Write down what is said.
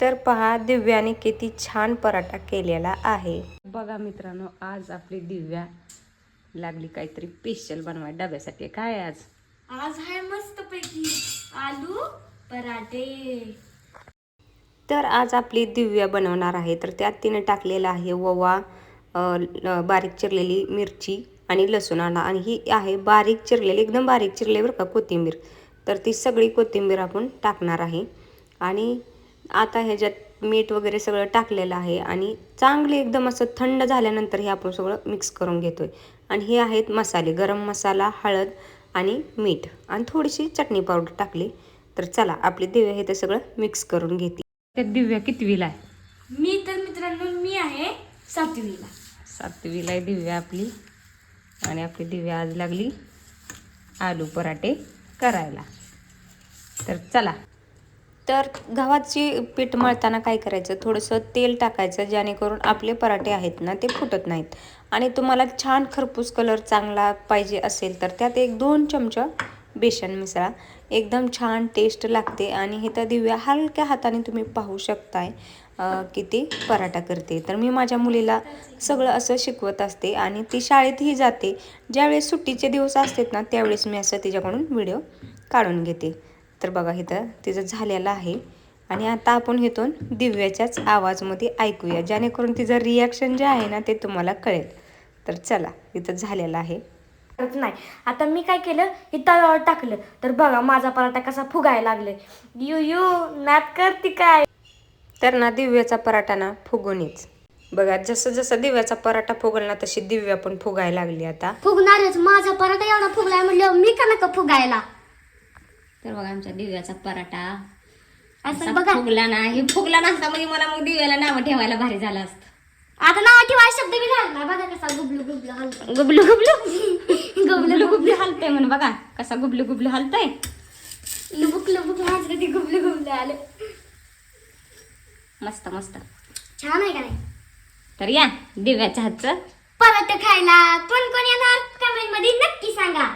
तर पहा दिव्याने किती छान पराठा केलेला आहे। बघा मित्रांनो, आज आपली दिव्या लागली काहीतरी स्पेशल बनवाय डब्यासाठी। काय आज आहे मस्त पैकी आलू पराठे। तर आज आपली दिव्या बनवणार आहे। तर त्यात तिने टाकलेला आहे ओवा, बारीक चिरलेली मिरची आणि लसूण आणि ही आहे बारीक चिरलेली, एकदम बारीक चिरले बरं का, कोथिंबीर। तर ती सगळी कोथिंबीर आपण टाकणार आहे आणि आता ह्याच्यात मीठ वगैरे सगळं टाकलेलं आहे आणि चांगले एकदम असं थंड झाल्यानंतर हे आपण सगळं मिक्स करून घेतोय। आणि हे आहेत मसाले, गरम मसाला, हळद आणि मीठ आणि थोडीशी चटणी पावडर टाकली। तर चला आपली दिव्या हे ते सगळं मिक्स करून घेते। त्या दिव्या कितवीला आहे? मी तर मित्रांनो मी आहे 7वीला। 7वीला आहे दिव्या आपली। आणि आपली दिव्या आज लागली आलू पराठे करायला। तर चला। तर गव्हाची पीठ मळताना काय करायचं, थोडंसं तेल टाकायचं जेणेकरून आपले पराठे आहेत ना ते फुटत नाहीत। आणि तुम्हाला छान खरपूस कलर चांगला पाहिजे असेल तर त्यात 1-2 चमचा बेसन मिसळा, एकदम छान टेस्ट लागते। आणि हे तर दिव्या हलक्या हाताने तुम्ही पाहू शकताय किती पराठा करते। तर मी माझ्या मुलीला सगळं असं शिकवत असते आणि ती शाळेतही जाते। ज्यावेळेस सुट्टीचे दिवस असतात ना त्यावेळेस मी असं तिच्याकडून व्हिडिओ काढून घेते। तर बघा इथं तिचं झालेलं आहे आणि आता आपण इथून दिव्याच्याच आवाजमध्ये ऐकूया जेणेकरून तिचं रिॲक्शन जे आहे ना ते तुम्हाला कळेल। तर चला, इथं झालेलं आहे। नाही आता मी काय केलं, हे तव्यावर टाकलं तर बघा माझा पराठा कसा फुगायला लागले। यू नात करते काय। तर ना दिव्याचा पराठा ना फुगूनच बघा, जसं जसं दिव्याचा पराठा फुगल ना तशी दिव्या पण फुगायला लागली। आता फुगणारच, माझा पराठा एवढा फुगलाय म्हणलं मी का नका फुगायला। तर बघा आमचा दिव्याचा पराठा असं बघा फुगला नाही, फुगला नसता म्हणजे मला मग दिव्याला नाव ठेवायला भारी झालं असतं। आता नाव ठेवाय शब्द मी घालणार, बघा कसा गुबलू गुबलू हलतोय। गुबलू गुबलू गुबलू गुबलू हलतंय म्हण, बघा कसा गुबलू गुबलू हलतंय। लुबुक लुबुक माझं ते गुबलू गुबलू आलं। मस्त मस्त छान आहे का नाही? तर या दिव्याच्या हातचं पराठा खायला कोण कोण येणार कमेंट मध्ये नक्की सांगा।